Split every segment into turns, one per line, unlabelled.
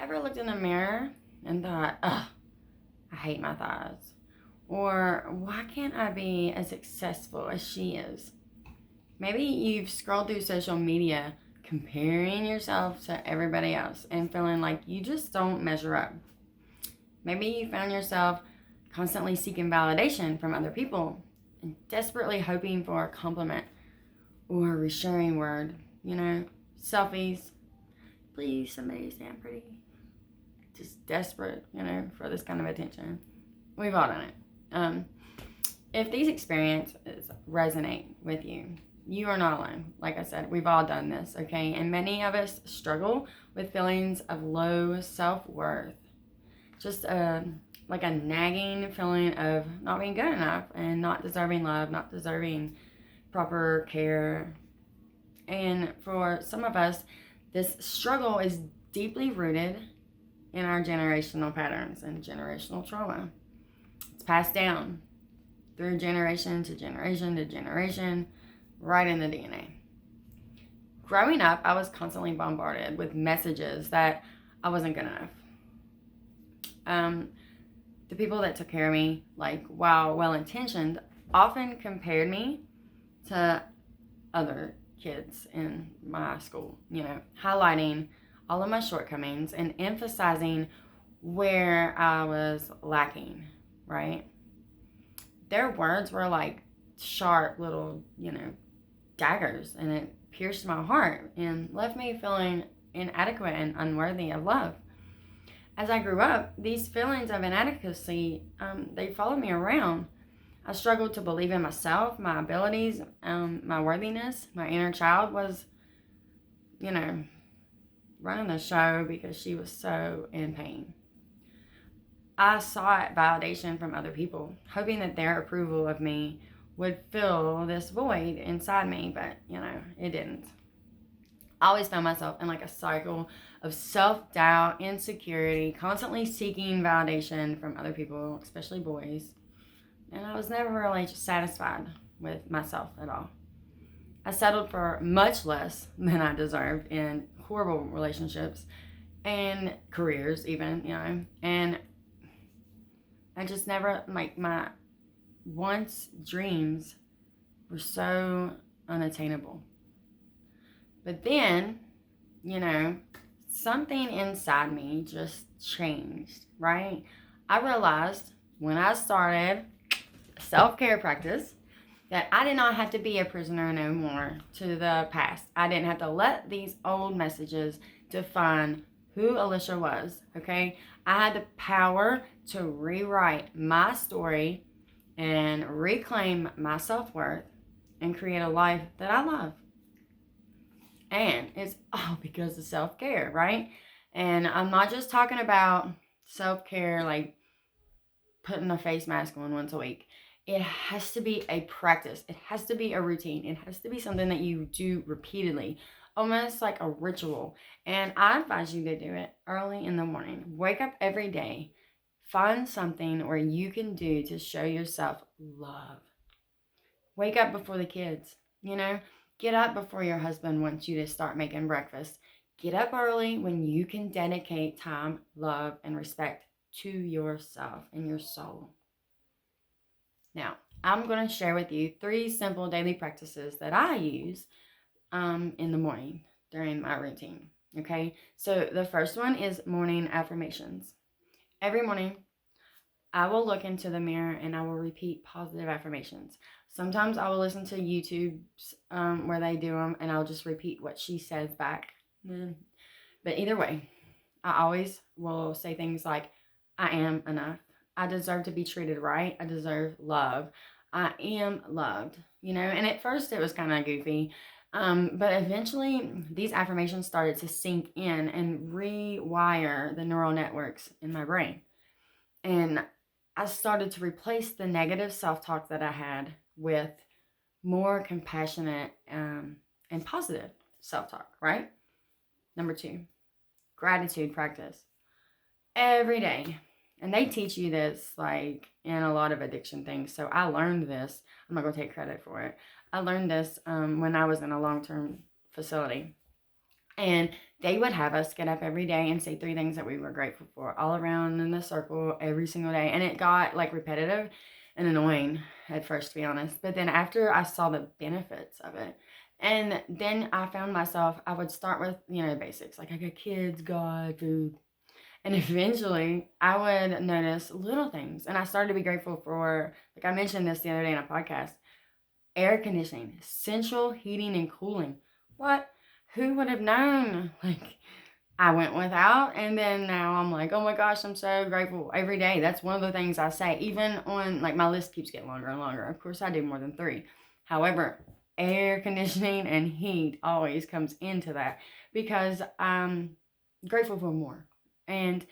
ever looked in the mirror and thought, ugh, I hate my thighs? Or why can't I be as successful as she is? Maybe you've scrolled through social media comparing yourself to everybody else and feeling like you just don't measure up. Maybe you found yourself constantly seeking validation from other people and desperately hoping for a compliment or a reassuring word. Selfies. Please, somebody say I'm pretty. Just desperate, for this kind of attention. We've all done it. If these experiences resonate with you, you are not alone. Like I said, we've all done this, okay? And many of us struggle with feelings of low self-worth. Just like a nagging feeling of not being good enough and not deserving love, not deserving proper care. And for some of us, this struggle is deeply rooted in our generational patterns and generational trauma. It's passed down through generation to generation to generation, right in the DNA. Growing up, I was constantly bombarded with messages that I wasn't good enough. The people that took care of me, like, while well-intentioned, often compared me to other kids in my school, highlighting all of my shortcomings and emphasizing where I was lacking, right? Their words were like sharp little, daggers, and it pierced my heart and left me feeling inadequate and unworthy of love. As I grew up, these feelings of inadequacy, they followed me around. I struggled to believe in myself, my abilities, my worthiness. My inner child was, running the show because she was so in pain. I sought validation from other people, hoping that their approval of me would fill this void inside me, but, it didn't. I always found myself in like a cycle of self-doubt, insecurity, constantly seeking validation from other people, especially boys. And I was never really satisfied with myself at all. I settled for much less than I deserved in horrible relationships and careers even, and I just never, like, my once dreams were so unattainable. But then, something inside me just changed, right? I realized when I started self-care practice that I did not have to be a prisoner no more to the past. I didn't have to let these old messages define who Alicia was, okay? I had the power to rewrite my story and reclaim my self-worth and create a life that I love. And it's all because of self-care, right? And I'm not just talking about self-care like putting a face mask on once a week. It has to be a practice. It has to be a routine. It has to be something that you do repeatedly, almost like a ritual. And I advise you to do it early in the morning. Wake up every day. Find something where you can do to show yourself love. Wake up before the kids, Get up before your husband wants you to start making breakfast. Get up early when you can dedicate time, love, and respect to yourself and your soul. Now, I'm going to share with you 3 simple daily practices that I use in the morning during my routine. Okay, so the first one is morning affirmations. Every morning, I will look into the mirror and I will repeat positive affirmations. Sometimes I will listen to YouTube's where they do them, and I'll just repeat what she says back. But either way, I always will say things like, I am enough. I deserve to be treated right. I deserve love. I am loved, And at first it was kind of goofy. But eventually these affirmations started to sink in and rewire the neural networks in my brain. And I started to replace the negative self-talk that I had with more compassionate and positive self-talk, right? Number 2, gratitude practice. Every day. And they teach you this like in a lot of addiction things. So I learned this. I'm not going to take credit for it. I learned this when I was in a long-term facility. And They would have us get up every day and say 3 things that we were grateful for, all around in the circle every single day. And it got like repetitive and annoying at first, to be honest. But then after I saw the benefits of it, and then I found myself, I would start with, basics like I got kids, God, food. And eventually I would notice little things. And I started to be grateful for, like I mentioned this the other day in a podcast, air conditioning, central heating and cooling. What? Who would have known? Like, I went without, and then now I'm like, oh my gosh, I'm so grateful every day. That's one of the things I say, even on, like, my list keeps getting longer and longer. Of course, I do more than 3. However, air conditioning and heat always comes into that because I'm grateful for more. And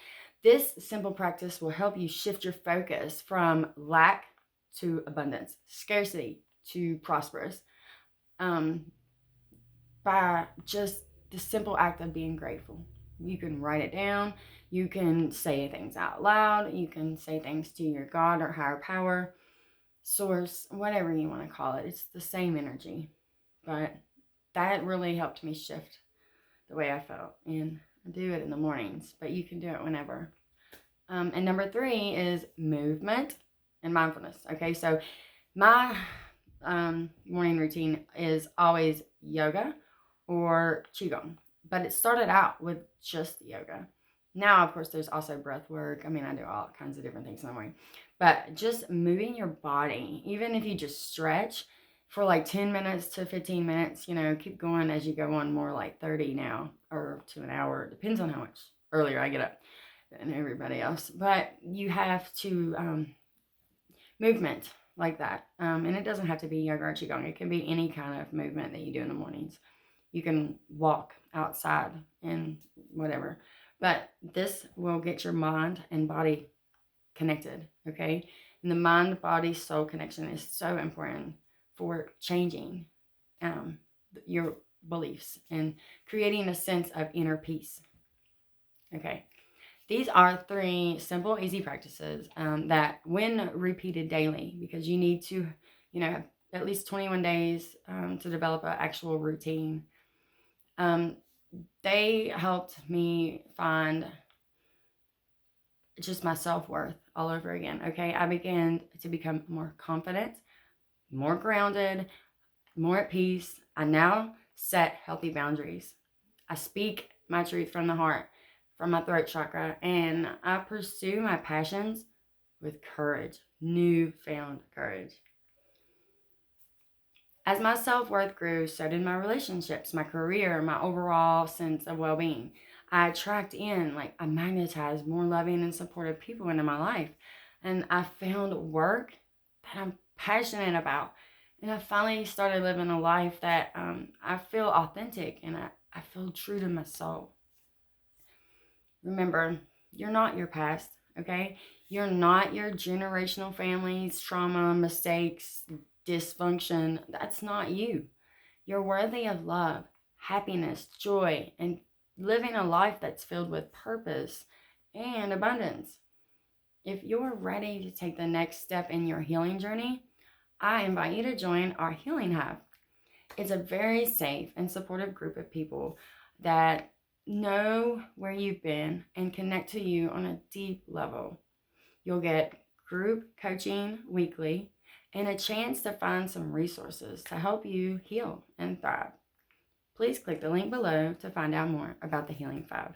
this simple practice will help you shift your focus from lack to abundance, scarcity to prosperous, by just the simple act of being grateful. You can write it down. You can say things out loud. You can say things to your God or higher power, source, whatever you want to call it. It's the same energy. But that really helped me shift the way I felt. And I do it in the mornings, but you can do it whenever. And number 3 is movement and mindfulness. Okay, so my morning routine is always yoga or qigong, but it started out with just yoga. Now, of course, there's also breath work. I mean, I do all kinds of different things in the morning, but just moving your body, even if you just stretch for like 10 minutes to 15 minutes, keep going as you go on, more like 30 now or to an hour. Depends on how much earlier I get up than everybody else, but you have to movement like that. And it doesn't have to be yoga or qigong. It can be any kind of movement that you do in the mornings. You can walk outside and whatever. But this will get your mind and body connected, okay? And the mind, body, soul connection is so important for changing your beliefs and creating a sense of inner peace, okay? These are 3 simple, easy practices that, when repeated daily, because you need to, have at least 21 days to develop an actual routine. They helped me find just my self-worth all over again. Okay, I began to become more confident, more grounded, more at peace. I now set healthy boundaries. I speak my truth from the heart, from my throat chakra, and I pursue my passions with courage, newfound courage. As my self-worth grew, so did my relationships, my career, my overall sense of well-being. I I magnetized more loving and supportive people into my life. And I found work that I'm passionate about. And I finally started living a life that I feel authentic and I feel true to my soul. Remember, you're not your past, okay? You're not your generational family's trauma, mistakes, dysfunction. That's not you. You're worthy of love, happiness, joy, and living a life that's filled with purpose and abundance. If you're ready to take the next step in your healing journey, I invite you to join our Healing Hive. It's a very safe and supportive group of people that know where you've been and connect to you on a deep level. You'll get group coaching weekly and a chance to find some resources to help you heal and thrive. Please click the link below to find out more about the Healing 5.